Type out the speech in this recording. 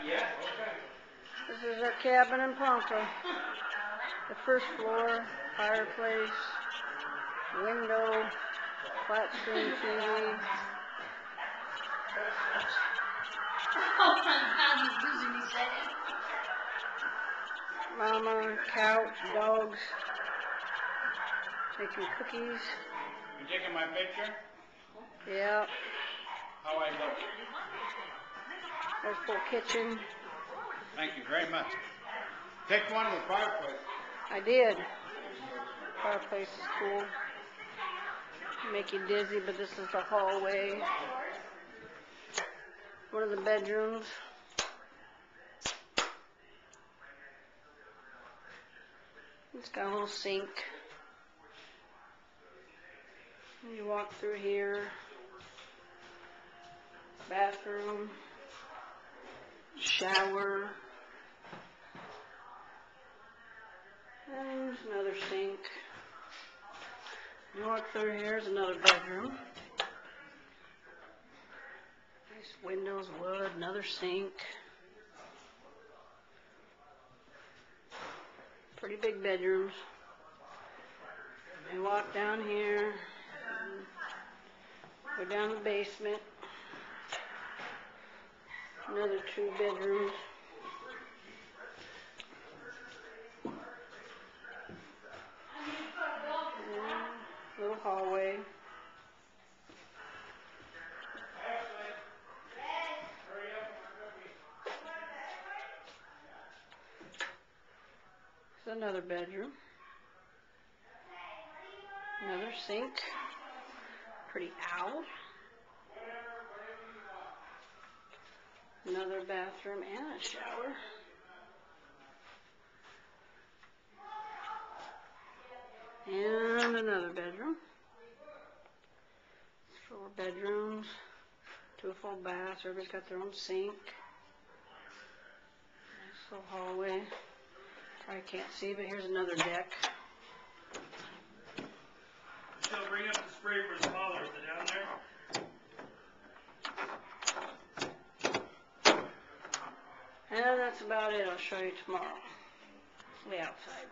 This is our cabin in Ponca. The first floor, fireplace, window, flat screen TV. Oh my God, he's losing his head. Mama, couch, dogs, making cookies. You taking my picture? Yeah. How I look? There's full kitchen. Thank you very much. Take one of the fireplace. I did. Fireplace is cool. Make you dizzy, but this is the hallway. One of the bedrooms. It's got a little sink. You walk through here. Bathroom. Shower. And there's another sink. You walk through here, here's another bedroom. Nice windows, wood, another sink. Pretty big bedrooms. You walk down here, go down the basement. Another 2 bedrooms. Little hallway. There's another bedroom. Another sink. Pretty owl. Another bathroom and a shower. And another bedroom. 4 bedrooms. 2 full baths. Everybody's got their own sink. Nice little hallway. Probably can't see, but here's another deck. So bring up the spray for the smaller. Is it down there? And that's about it. I'll show you tomorrow. Way outside.